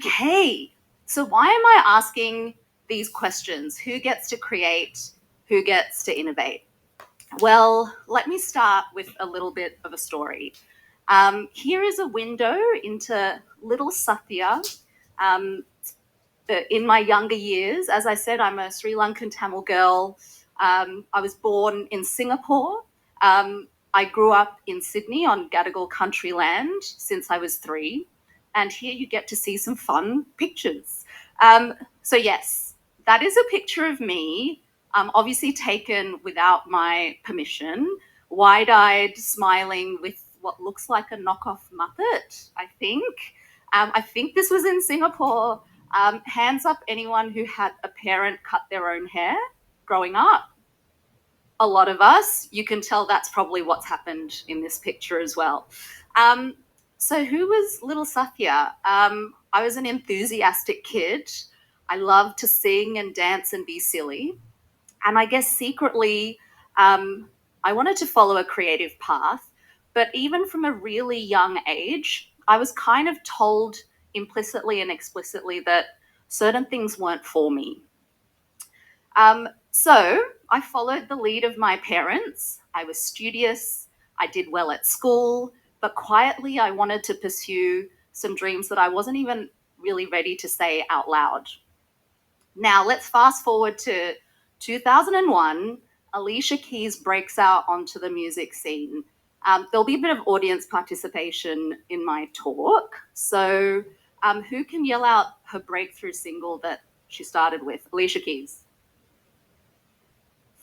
Okay, so why am I asking these questions? Who gets to create? Who gets to innovate? Well, let me start with a little bit of a story. Here is a window into little Sathya. Um, in my younger years, as I said, I'm a Sri Lankan Tamil girl. I was born in Singapore. I grew up in Sydney on Gadigal country land since I was 3. And here you get to see some fun pictures. So, yes, that is a picture of me, obviously taken without my permission, wide eyed, smiling with what looks like a knockoff Muppet, I think. I think this was in Singapore. Hands up, anyone who had a parent cut their own hair growing up. A lot of us, you can tell that's probably what's happened in this picture as well. So who was little Sathya? I was an enthusiastic kid. I loved to sing and dance and be silly. And I guess secretly, I wanted to follow a creative path. But even from a really young age, I was kind of told implicitly and explicitly that certain things weren't for me. So I followed the lead of my parents. I was studious, I did well at school, but quietly I wanted to pursue some dreams that I wasn't even really ready to say out loud. Now let's fast forward to 2001. Alicia Keys breaks out onto the music scene. There'll be a bit of audience participation in my talk. So who can yell out her breakthrough single that she started with? Alicia Keys.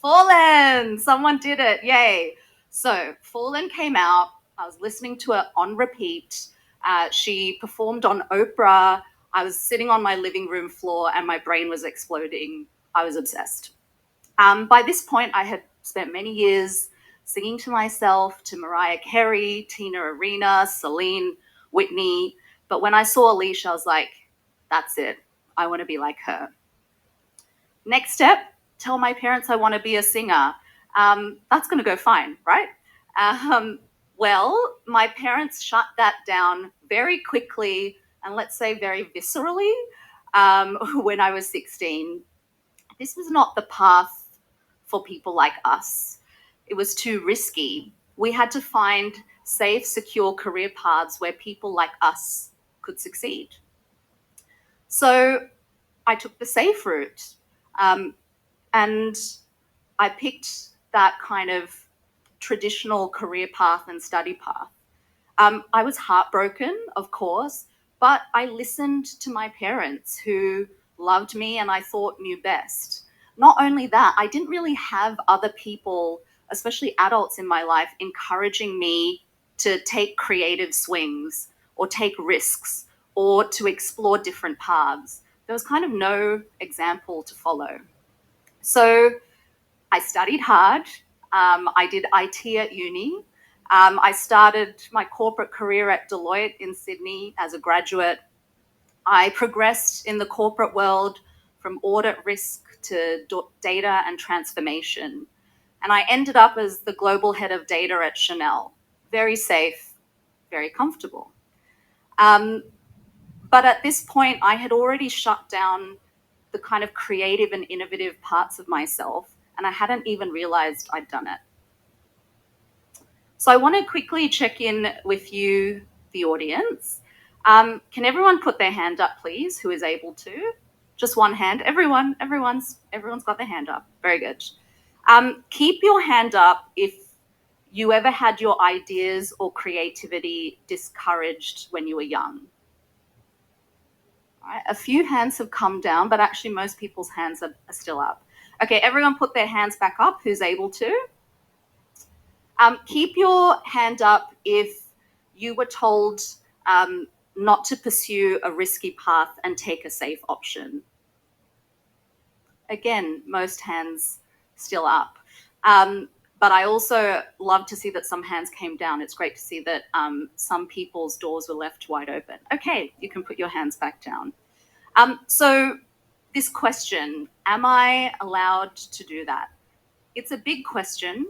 Fallen! Someone did it. Yay. So Fallen came out. I was listening to it on repeat. She performed on Oprah. I was sitting on my living room floor and my brain was exploding. I was obsessed. By this point, I had spent many years singing to myself, to Mariah Carey, Tina Arena, Celine, Whitney. But when I saw Alicia, I was like, that's it. I want to be like her. Next step, tell my parents I want to be a singer. That's going to go fine, right? Well, my parents shut that down very quickly and let's say very viscerally when I was 16. This was not the path for people like us. It was too risky. We had to find safe, secure career paths where people like us could succeed. So I took the safe route. And I picked that kind of traditional career path and study path. I was heartbroken, of course, but I listened to my parents who loved me and I thought knew best. Not only that, I didn't really have other people, especially adults in my life, encouraging me to take creative swings or take risks or to explore different paths. There was kind of no example to follow. So I studied hard. I did IT at uni. I started my corporate career at Deloitte in Sydney as a graduate. I progressed in the corporate world from audit risk to data and transformation. And I ended up as the global head of data at Chanel. Very safe, very comfortable. But at this point, I had already shut down the kind of creative and innovative parts of myself, and I hadn't even realized I'd done it. So I want to quickly check in with you, the audience. Can everyone put their hand up, please, who is able to? Just one hand. Everyone's got their hand up. Very good. Keep your hand up if you ever had your ideas or creativity discouraged when you were young. Right, a few hands have come down, but actually most people's hands are still up. Okay, everyone put their hands back up who's able to. Keep your hand up if you were told not to pursue a risky path and take a safe option. Again, most hands still up. But I also love to see that some hands came down. It's great to see that some people's doors were left wide open. Okay, you can put your hands back down. So this question, am I allowed to do that? It's a big question,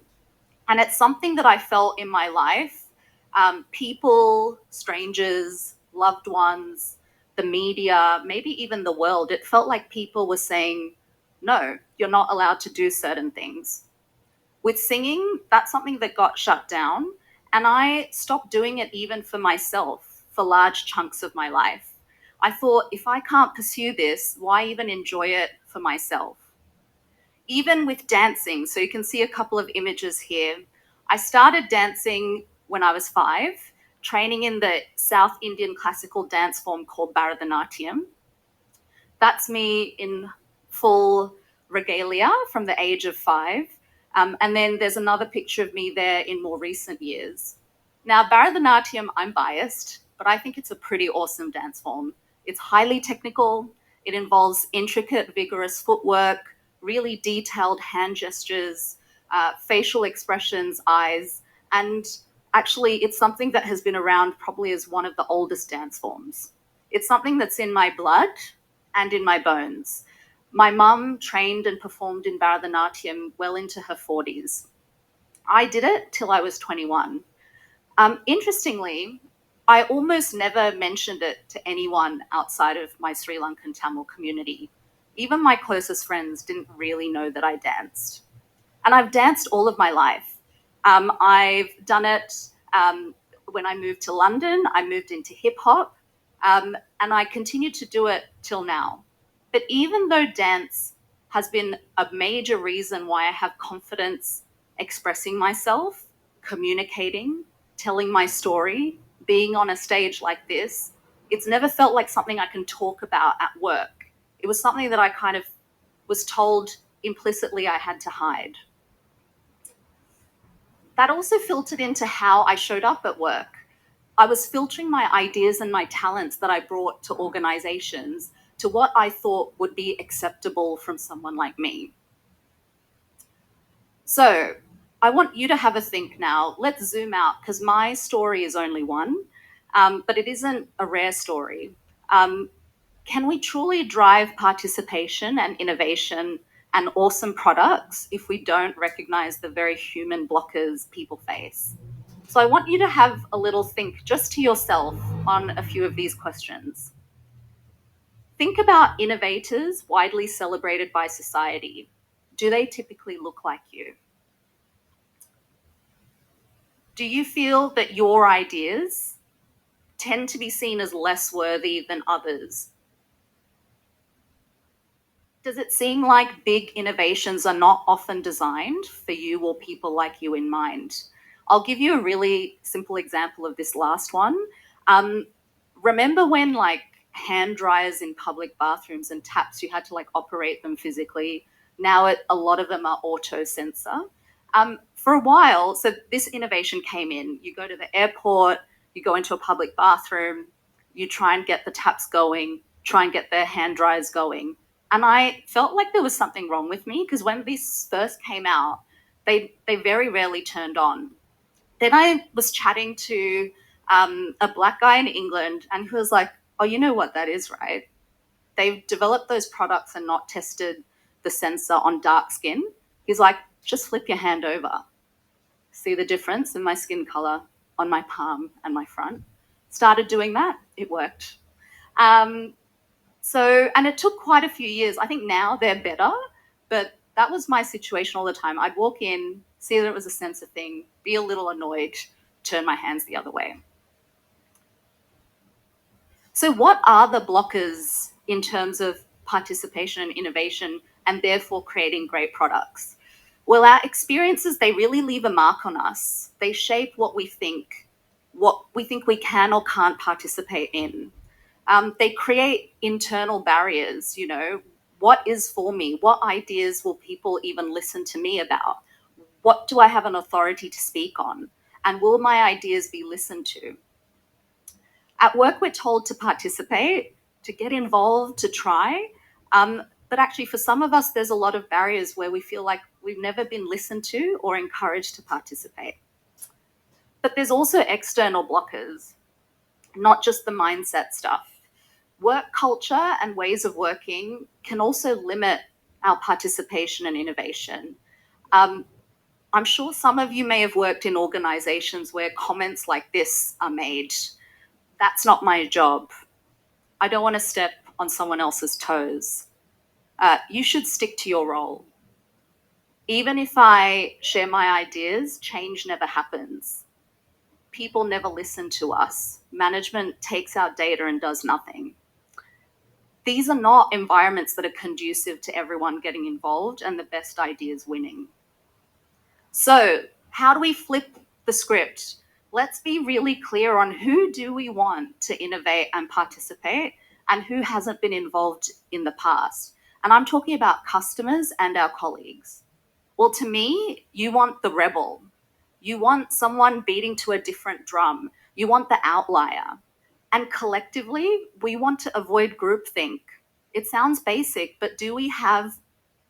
and it's something that I felt in my life. People, strangers, loved ones the media, maybe even the world, it felt like people were saying, no, you're not allowed to do certain things. With singing, that's something that got shut down. And I stopped doing it even for myself for large chunks of my life. I thought, if I can't pursue this, why even enjoy it for myself? Even with dancing, so you can see a couple of images here. I started dancing when I was 5, training in the South Indian classical dance form called Bharatanatyam. That's me in full regalia from the age of 5. And then there's another picture of me there in more recent years. Now, Bharatanatyam, I'm biased, but I think it's a pretty awesome dance form. It's highly technical. It involves intricate, vigorous footwork, really detailed hand gestures, facial expressions, eyes, and actually it's something that has been around probably as one of the oldest dance forms. It's something that's in my blood and in my bones. My mum trained and performed in Bharatanatyam well into her 40s. I did it till I was 21. Interestingly, I almost never mentioned it to anyone outside of my Sri Lankan Tamil community. Even my closest friends didn't really know that I danced. And I've danced all of my life. I've done it when I moved to London. I moved into hip hop, and I continue to do it till now. But even though dance has been a major reason why I have confidence expressing myself, communicating, telling my story, being on a stage like this, it's never felt like something I can talk about at work. It was something that I kind of was told implicitly I had to hide. That also filtered into how I showed up at work. I was filtering my ideas and my talents that I brought to organizations to what I thought would be acceptable from someone like me. So I want you to have a think now. Let's zoom out because my story is only one, but it isn't a rare story. Um, can we truly drive participation and innovation and awesome products if we don't recognize the very human blockers people face? So I want you to have a little think just to yourself on a few of these questions. Think about innovators widely celebrated by society. Do they typically look like you? Do you feel that your ideas tend to be seen as less worthy than others? Does it seem like big innovations are not often designed for you or people like you in mind? I'll give you a really simple example of this last one. Um, Remember when like hand dryers in public bathrooms and taps, you had to like operate them physically? Now a lot of them are auto sensor. For a while, so this innovation came in. You go to the airport, you go into a public bathroom, you try and get the taps going, try and get the hand dryers going. And I felt like there was something wrong with me because when these first came out, they very rarely turned on. Then I was chatting to a black guy in England, and he was like, "Oh, you know what that is, right? They've developed those products and not tested the sensor on dark skin." He's like, "Just flip your hand over. See the difference in my skin color on my palm and my front." Started doing that. It worked. Um, and it took quite a few years. I think now they're better, but that was my situation all the time. I'd walk in, see that it was a sensor thing, be a little annoyed, turn my hands the other way. So, what are the blockers in terms of participation and innovation and therefore creating great products? Well, our experiences, they really leave a mark on us. They shape what we think we can or can't participate in. They create internal barriers, you know. What is for me? What ideas will people even listen to me about? What do I have an authority to speak on? And will my ideas be listened to? At work, we're told to participate, to get involved, to try. But actually, for some of us, there's a lot of barriers where we feel like we've never been listened to or encouraged to participate. But there's also external blockers, not just the mindset stuff. Work culture and ways of working can also limit our participation and innovation. Um, I'm sure some of you may have worked in organizations where comments like this are made. That's not my job. I don't want to step on someone else's toes. You should stick to your role. Even if I share my ideas, change never happens. People never listen to us. Management takes our data and does nothing. These are not environments that are conducive to everyone getting involved and the best ideas winning. So, how do we flip the script? Let's be really clear on who do we want to innovate and participate and who hasn't been involved in the past. And I'm talking about customers and our colleagues. Well, to me, you want the rebel. You want someone beating to a different drum. You want the outlier. And collectively, we want to avoid groupthink. It sounds basic, but do we have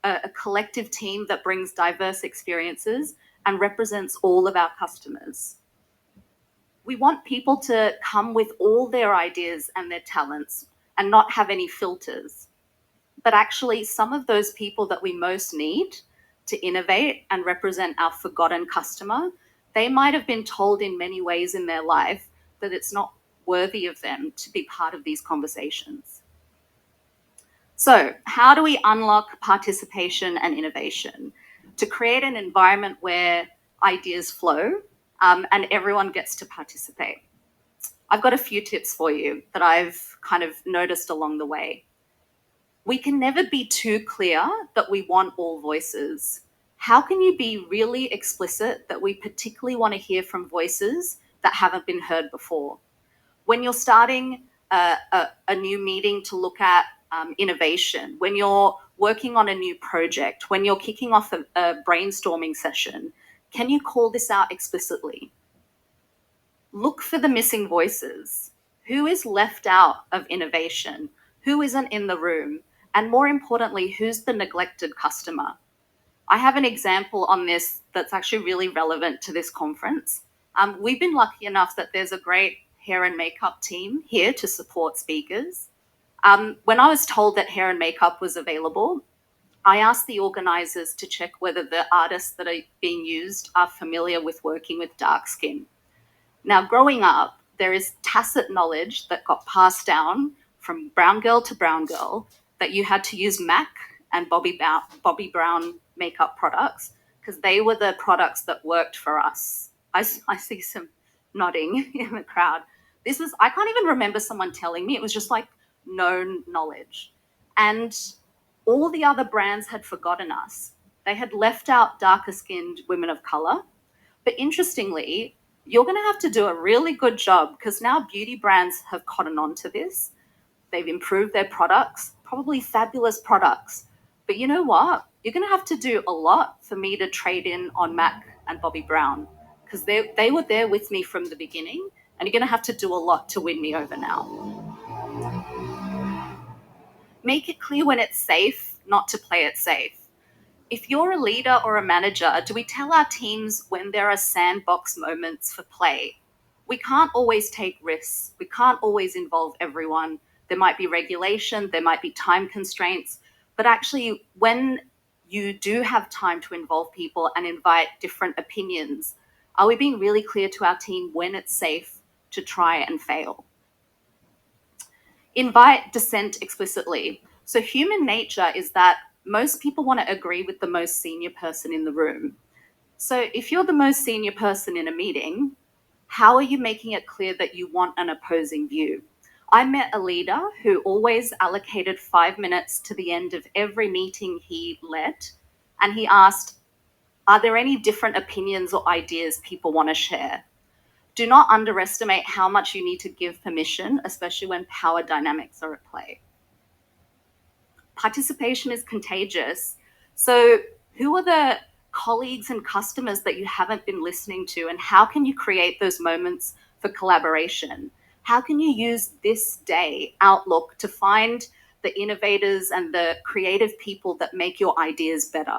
a collective team that brings diverse experiences and represents all of our customers? We want people to come with all their ideas and their talents and not have any filters. But actually, some of those people that we most need to innovate and represent our forgotten customer, they might have been told in many ways in their life that it's not worthy of them to be part of these conversations. So, how do we unlock participation and innovation to create an environment where ideas flow and everyone gets to participate? I've got a few tips for you that I've kind of noticed along the way. We can never be too clear that we want all voices. How can you be really explicit that we particularly want to hear from voices that haven't been heard before? When you're starting a new meeting to look at innovation, when you're working on a new project, when you're kicking off a brainstorming session, can you call this out explicitly? Look for the missing voices. Who is left out of innovation? Who isn't in the room? And more importantly, who's the neglected customer? I have an example on this that's actually really relevant to this conference. We've been lucky enough that there's a great hair and makeup team here to support speakers. When I was told that hair and makeup was available, I asked the organizers to check whether the artists that are being used are familiar with working with dark skin. Now, growing up, there is tacit knowledge that got passed down from brown girl to brown girl that you had to use MAC and Bobbi Brown makeup products because they were the products that worked for us. I see some nodding in the crowd. I can't even remember someone telling me. It was just like known knowledge. And all the other brands had forgotten us. They had left out darker skinned women of color. But interestingly, you're going to have to do a really good job because now beauty brands have cottoned on to this. They've improved their products, probably fabulous products. But you know what? You're going to have to do a lot for me to trade in on MAC and Bobbi Brown because they were there with me from the beginning, and you're going to have to do a lot to win me over now. Make it clear when it's safe not to play it safe. If you're a leader or a manager, do we tell our teams when there are sandbox moments for play? We can't always take risks. We can't always involve everyone. There might be regulation, there might be time constraints, but actually when you do have time to involve people and invite different opinions, are we being really clear to our team when it's safe to try and fail? Invite dissent explicitly. So human nature is that most people want to agree with the most senior person in the room. So if you're the most senior person in a meeting, how are you making it clear that you want an opposing view? I met a leader who always allocated 5 minutes to the end of every meeting he led, and he asked, are there any different opinions or ideas people want to share? Do not underestimate how much you need to give permission, especially when power dynamics are at play. Participation is contagious. So who are the colleagues and customers that you haven't been listening to, and how can you create those moments for collaboration? How can you use this day, Outlook, to find the innovators and the creative people that make your ideas better?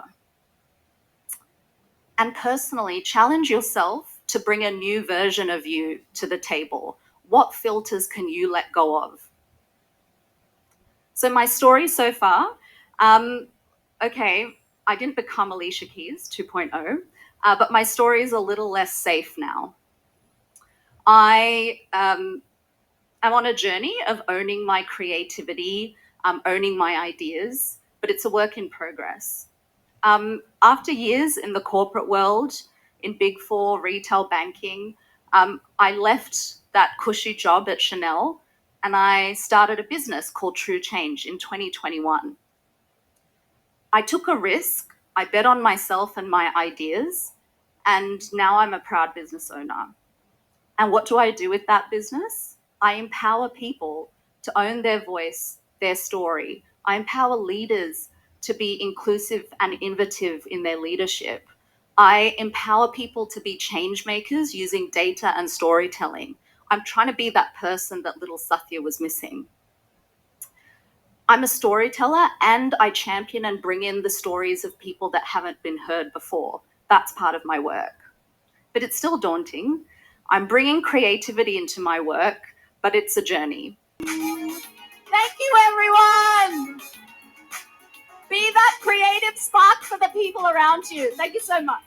And personally, challenge yourself to bring a new version of you to the table. What filters can you let go of? So my story so far, okay, I didn't become Alicia Keys 2.0, but my story is a little less safe now. I I'm on a journey of owning my creativity, owning my ideas, but it's a work in progress. After years in the corporate world, in Big Four retail banking, I left that cushy job at Chanel and I started a business called True Change in 2021. I took a risk, I bet on myself and my ideas, and now I'm a proud business owner. And what do I do with that business? I empower people to own their voice, their story. I empower leaders to be inclusive and innovative in their leadership. I empower people to be change makers using data and storytelling. I'm trying to be that person that little Sathya was missing. I'm a storyteller and I champion and bring in the stories of people that haven't been heard before. That's part of my work. But it's still daunting. I'm bringing creativity into my work, but it's a journey. Thank you, everyone. Be that creative spark for the people around you. Thank you so much.